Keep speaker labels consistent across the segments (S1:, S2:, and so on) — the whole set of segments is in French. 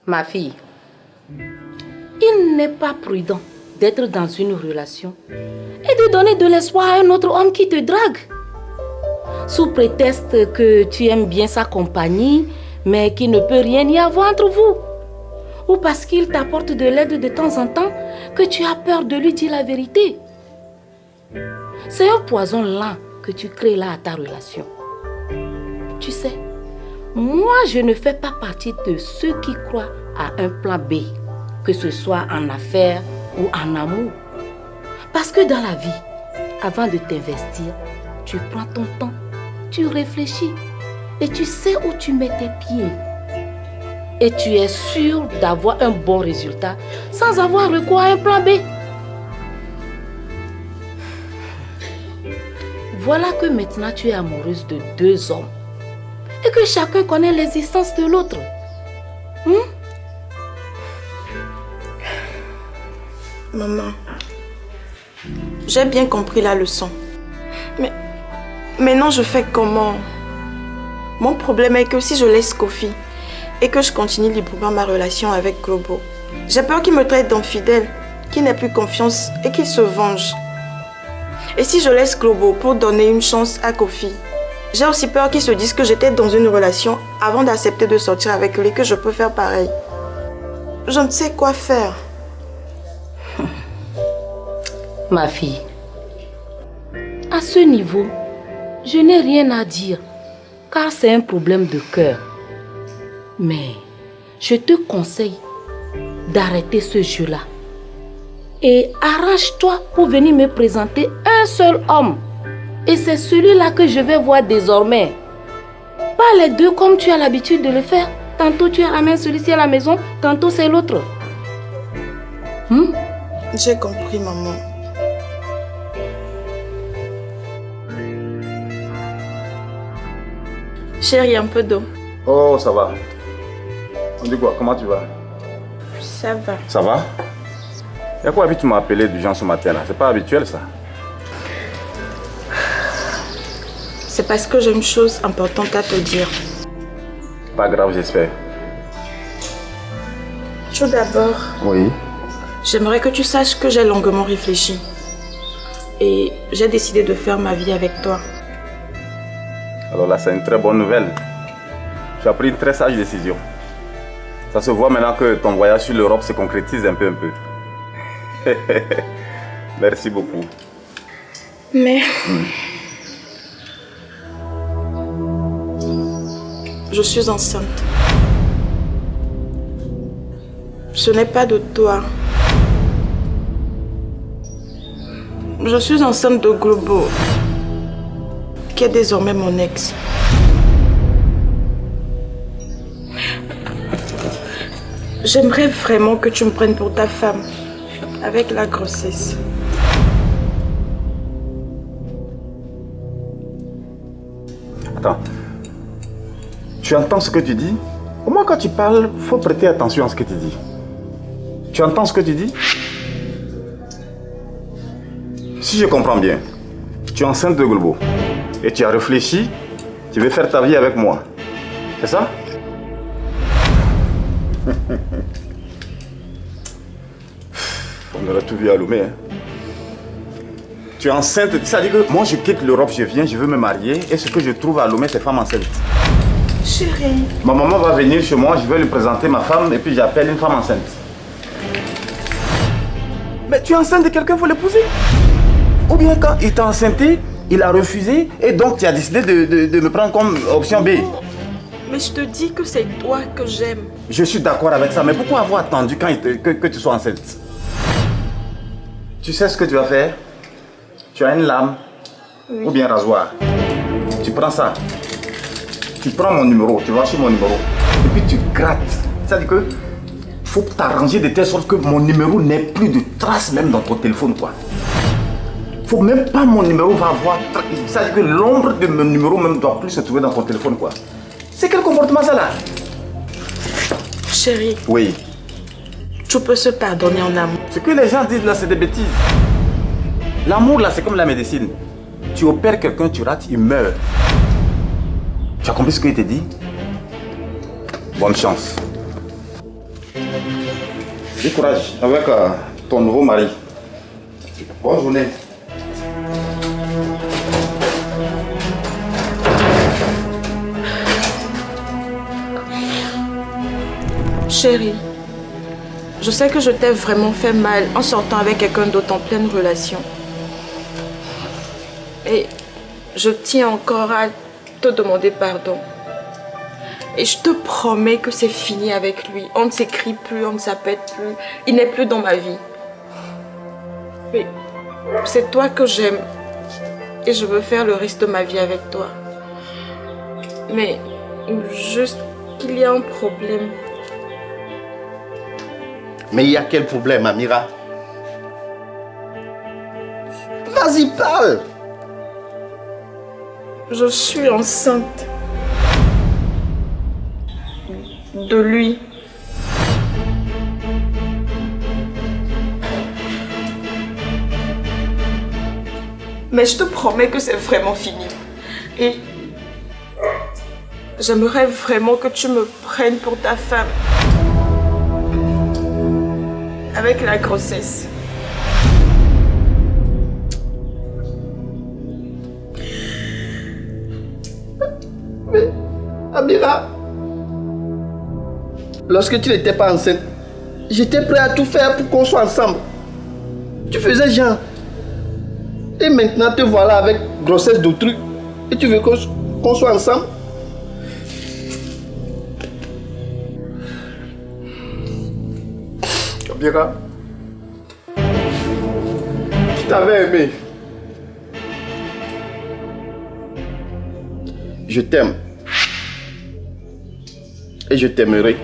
S1: Ma fille, il n'est pas prudent d'être dans une relation et de donner de l'espoir à un autre homme qui te drague. Sous prétexte que tu aimes bien sa compagnie, mais qu'il ne peut rien y avoir entre vous. Ou parce qu'il t'apporte de l'aide de temps en temps, que tu as peur de lui dire la vérité. C'est un poison lent que tu crées là à ta relation. Tu sais, moi, je ne fais pas partie de ceux qui croient à un plan B, que ce soit en affaires ou en amour. Parce que dans la vie, avant de t'investir, tu prends ton temps, tu réfléchis et tu sais où tu mets tes pieds. Et tu es sûr d'avoir un bon résultat sans avoir recours à un plan B. Voilà que maintenant tu es amoureuse de 2 hommes et que chacun connaît l'existence de l'autre.
S2: Maman, j'ai bien compris la leçon. Mais maintenant je fais comment? Mon problème est que si je laisse Kofi et que je continue librement ma relation avec Globo, j'ai peur qu'il me traite d'infidèle, qu'il n'ait plus confiance et qu'il se venge. Et si je laisse Globo pour donner une chance à Kofi, j'ai aussi peur qu'il se dise que j'étais dans une relation avant d'accepter de sortir avec lui, que je peux faire pareil. Je ne sais quoi faire.
S1: Ma fille, à ce niveau, je n'ai rien à dire, car c'est un problème de cœur. Mais je te conseille d'arrêter ce jeu-là. Et arrange-toi pour venir me présenter un seul homme. Et c'est celui-là que je vais voir désormais. Pas les deux comme tu as l'habitude de le faire. Tantôt tu ramènes celui-ci à la maison, tantôt c'est l'autre.
S2: J'ai compris, maman. Chérie, un peu d'eau.
S3: Oh, ça va. On dit quoi? Comment tu vas?
S2: Ça va.
S3: Ça va? Y'a quoi, tu m'as appelé d'urgence ce matin là? C'est pas habituel ça?
S2: C'est parce que j'ai une chose importante à te dire.
S3: Pas grave, j'espère.
S2: Tout d'abord,
S3: Oui.
S2: j'aimerais que tu saches que j'ai longuement réfléchi. Et j'ai décidé de faire ma vie avec toi.
S3: Alors là, c'est une très bonne nouvelle. Tu as pris une très sage décision. Ça se voit maintenant que ton voyage sur l'Europe se concrétise un peu. Merci beaucoup.
S2: Mais... je suis enceinte. Ce n'est pas de toi. Je suis enceinte de Globo, qui est désormais mon ex. J'aimerais vraiment que tu me prennes pour ta femme, avec la grossesse.
S3: Attends. Tu entends ce que tu dis? Au moins quand tu parles, il faut prêter attention à ce que tu dis. Tu entends ce que tu dis? Si je comprends bien, tu es enceinte de Globo et tu as réfléchi, tu veux faire ta vie avec moi. C'est ça? On aurait tout vu à Lomé. Tu es enceinte, ça veut dire que moi je quitte l'Europe, je viens, je veux me marier et ce que je trouve à Lomé, c'est femme enceinte.
S2: Chérie.
S3: Ma maman va venir chez moi, je vais lui présenter ma femme et puis j'appelle une femme enceinte. Mais tu es enceinte de quelqu'un, il faut l'épouser. Ou bien quand il t'a enceinté, il a refusé et donc tu as décidé de me prendre comme option B.
S2: Oh, mais je te dis que c'est toi que j'aime.
S3: Je suis d'accord avec ça, mais pourquoi avoir attendu que tu sois enceinte? Tu sais ce que tu vas faire? Tu as une lame, oui, ou bien un rasoir. Tu prends ça. Tu prends mon numéro, tu vas sur mon numéro. Et puis tu grattes C'est-à-dire que faut t'arranger de telle sorte que mon numéro n'ait plus de traces même dans ton téléphone, quoi. Faut même pas mon numéro va avoir... C'est-à-dire que l'ombre de mon numéro même ne doit plus se trouver dans ton téléphone, quoi. C'est quel comportement ça, là?
S2: Chérie.
S3: Oui.
S2: Tout peut se pardonner en amour.
S3: Ce que les gens disent là, c'est des bêtises. L'amour là, c'est comme la médecine. Tu opères quelqu'un, tu rates, il meurt. Tu as compris ce qu'il te dit? Bonne chance. Du courage avec ton nouveau mari. Bonne journée.
S2: Chérie, je sais que je t'ai vraiment fait mal en sortant avec quelqu'un d'autre en pleine relation. Et je tiens encore à te demander pardon. Et je te promets que c'est fini avec lui. On ne s'écrit plus, on ne s'appelle plus. Il n'est plus dans ma vie. Mais c'est toi que j'aime. Et je veux faire le reste de ma vie avec toi. Mais juste qu'il y a un problème.
S4: Mais il y a quel problème, Amira? Vas-y, parle!
S2: Je suis enceinte. De lui. Mais je te promets que c'est vraiment fini. Et j'aimerais vraiment que tu me prennes pour ta femme. Avec la grossesse.
S4: Mais, Amira, lorsque tu n'étais pas enceinte, j'étais prêt à tout faire pour qu'on soit ensemble. Tu faisais genre. Et maintenant te voilà avec grossesse d'autrui. Et tu veux qu'on soit ensemble? Amira, je t'avais aimé. Je t'aime. Et je t'aimerai,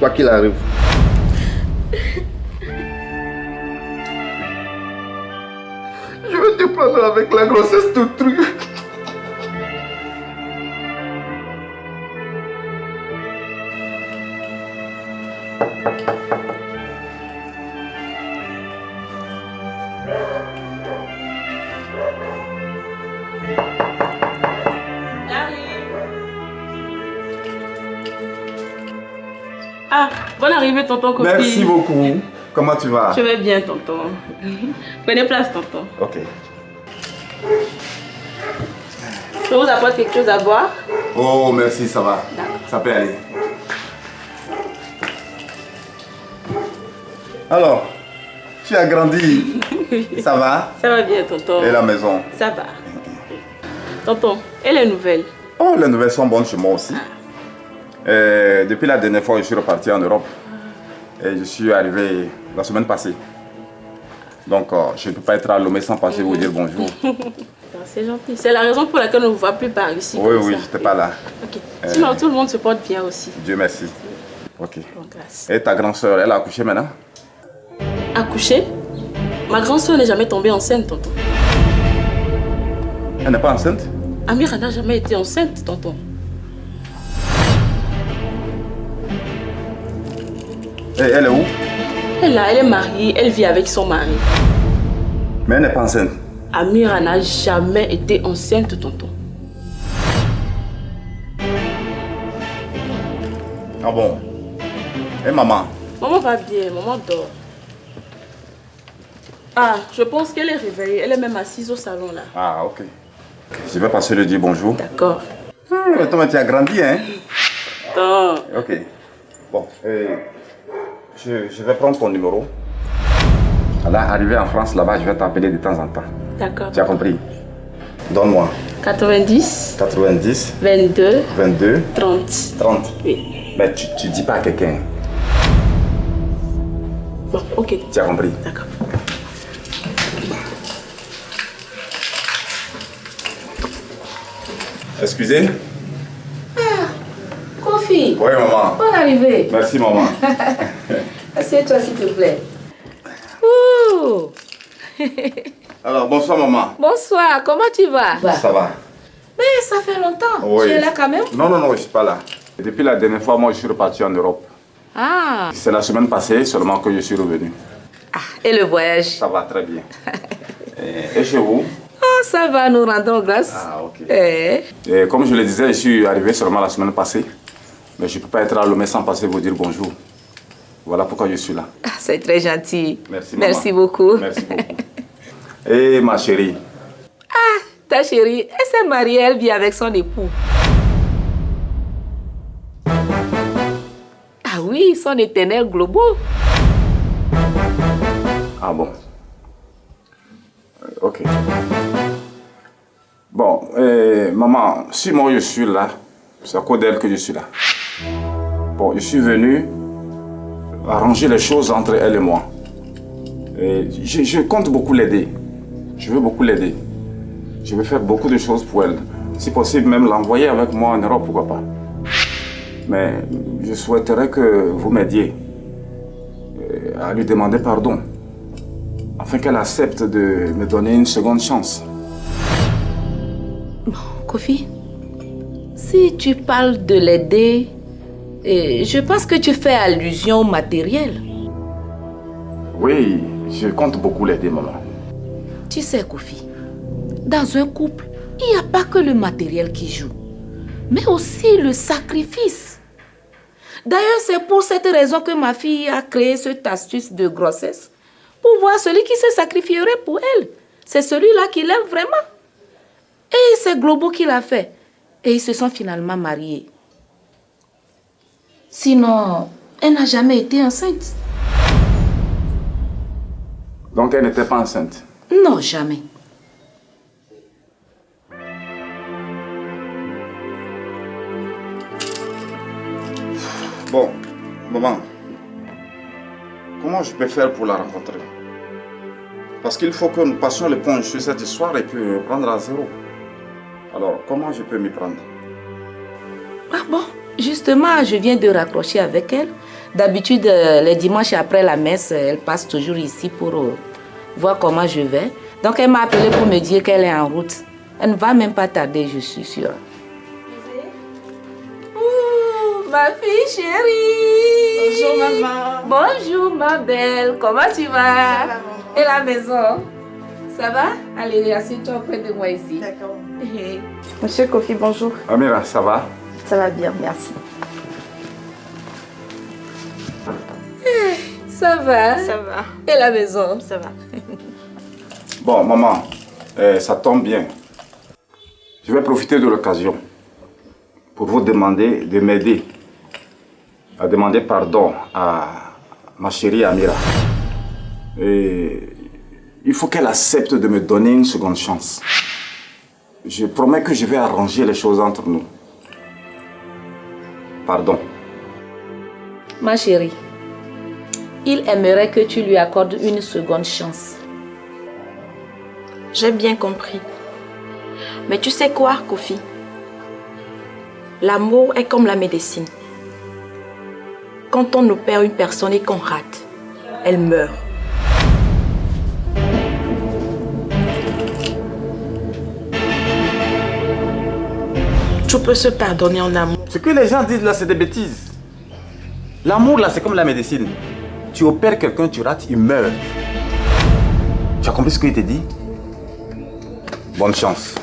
S4: quoi qu'il arrive. Je veux te prendre avec la grossesse d'autrui.
S1: Ah, bonne arrivée, tonton Kofi.
S3: Merci beaucoup. Comment tu vas?
S1: Je vais bien, tonton. Prenez place, tonton.
S3: Ok.
S1: Je vous apporte quelque chose à boire?
S3: Oh, merci, ça va.
S1: D'accord.
S3: Ça peut aller. Alors, tu as grandi. Ça va?
S1: Ça va bien, tonton.
S3: Et la maison?
S1: Ça va. Tonton, et les nouvelles?
S3: Oh, les nouvelles sont bonnes chez moi aussi. Depuis la dernière fois, je suis reparti en Europe. Et je suis arrivé la semaine passée. Donc, je ne peux pas être à Lomé sans passer vous dire bonjour.
S1: C'est gentil. C'est la raison pour laquelle on ne vous voit plus par ici.
S3: Oui, oui, je n'étais pas là.
S1: Ok. Sinon, tout le monde se porte bien aussi.
S3: Dieu merci. Ok.
S1: Bon, grâce.
S3: Et ta grande soeur, elle a accouché maintenant?
S1: Accoucher? Ma grande soeur n'est jamais tombée enceinte, tonton.
S3: Elle n'est pas enceinte?
S1: Amira n'a jamais été enceinte, tonton.
S3: Et elle est où?
S1: Elle est mariée, elle vit avec son mari.
S3: Mais elle n'est pas enceinte.
S1: Amira n'a jamais été enceinte, tonton.
S3: Ah bon? Et maman?
S1: Maman va bien, maman dort. Ah, je pense qu'elle est réveillée. Elle est même assise au salon là.
S3: Ah, ok. Je vais passer lui dire bonjour.
S1: D'accord.
S3: Toi, tu as grandi, hein?
S1: Non.
S3: Ok. Bon, je vais prendre ton numéro. Là, arrivé en France, là-bas, je vais t'appeler de temps en temps.
S1: D'accord.
S3: Tu as compris? Donne-moi.
S1: 90.
S3: 90.
S1: 22.
S3: 22.
S1: 30.
S3: 30.
S1: Oui.
S3: Mais tu dis pas à quelqu'un.
S1: Bon, ok.
S3: Tu as compris?
S1: D'accord.
S3: Excusez?
S1: Kofi.
S3: Oui, maman.
S1: Bonne arrivée.
S3: Merci, maman.
S1: Assieds-toi, s'il te plaît. Ouh.
S3: Alors, bonsoir, maman.
S1: Bonsoir, comment tu vas?
S3: Ça va?
S1: Mais ça fait longtemps.
S3: Oui.
S1: Tu es là quand même?
S3: Non, non, non, je ne suis pas là. Depuis la dernière fois, moi, je suis reparti en Europe.
S1: Ah.
S3: C'est la semaine passée seulement que je suis revenu.
S1: Ah, et le voyage?
S3: Ça va très bien. Et chez vous?
S1: Oh, ça va, nous rendons grâce.
S3: Ah, ok.
S1: Eh.
S3: Et comme je le disais, je suis arrivé seulement la semaine passée. Mais je ne peux pas être à Lomé sans passer vous dire bonjour. Voilà pourquoi je suis là.
S1: Ah, c'est très gentil.
S3: Merci, maman.
S1: Merci beaucoup.
S3: Merci beaucoup. Et ma chérie?
S1: Ah, ta chérie, elle s'est mariée, elle vit avec son époux. Ah oui, son éternel globo.
S3: Ah bon. Ok. Bon, maman, si moi je suis là, c'est à cause d'elle que je suis là. Bon, je suis venu arranger les choses entre elle et moi. Et je compte beaucoup l'aider. Je veux beaucoup l'aider. Je veux faire beaucoup de choses pour elle. Si possible, même l'envoyer avec moi en Europe, pourquoi pas. Mais je souhaiterais que vous m'aidiez à lui demander pardon, afin qu'elle accepte de me donner une seconde chance.
S1: Bon, Kofi, si tu parles de l'aider, je pense que tu fais allusion au matériel.
S3: Oui, je compte beaucoup l'aider, maman.
S1: Tu sais, Kofi, dans un couple, il n'y a pas que le matériel qui joue, mais aussi le sacrifice. D'ailleurs, c'est pour cette raison que ma fille a créé cette astuce de grossesse, pour voir celui qui se sacrifierait pour elle. C'est celui-là qui l'aime vraiment. Et c'est Globo qui l'a fait. Et ils se sont finalement mariés. Sinon, elle n'a jamais été enceinte.
S3: Donc elle n'était pas enceinte?
S1: Non, jamais.
S3: Bon, maman, comment je peux faire pour la rencontrer? Parce qu'il faut que nous passions l'éponge sur cette histoire et puis prendre à zéro. Alors, comment je peux m'y prendre?
S1: Ah bon? Justement, je viens de raccrocher avec elle. D'habitude, les dimanches après la messe, elle passe toujours ici pour voir comment je vais. Donc, elle m'a appelé pour me dire qu'elle est en route. Elle ne va même pas tarder, je suis sûre. Ma fille chérie.
S2: Bonjour maman.
S1: Bonjour ma belle. Comment tu vas?
S2: Ça va, maman.
S1: Et la maison? Ça va? Allez, assieds-toi auprès de moi ici.
S2: D'accord. Monsieur Kofi, bonjour.
S3: Amira, ça va?
S2: Ça va bien, merci.
S1: Ça va?
S2: Ça va.
S1: Et la maison?
S2: Ça va.
S3: Bon, maman, ça tombe bien. Je vais profiter de l'occasion pour vous demander de m'aider à demander pardon à ma chérie Amira. Et il faut qu'elle accepte de me donner une seconde chance. Je promets que je vais arranger les choses entre nous. Pardon.
S1: Ma chérie, il aimerait que tu lui accordes une seconde chance.
S2: J'ai bien compris. Mais tu sais quoi, Kofi? L'amour est comme la médecine. Quand on opère une personne et qu'on rate, elle meurt. Tout peut se pardonner en amour.
S3: Ce que les gens disent là, c'est des bêtises. L'amour là, c'est comme la médecine. Tu opères quelqu'un, tu rates, il meurt. Tu as compris ce qu'il te dit? Bonne chance.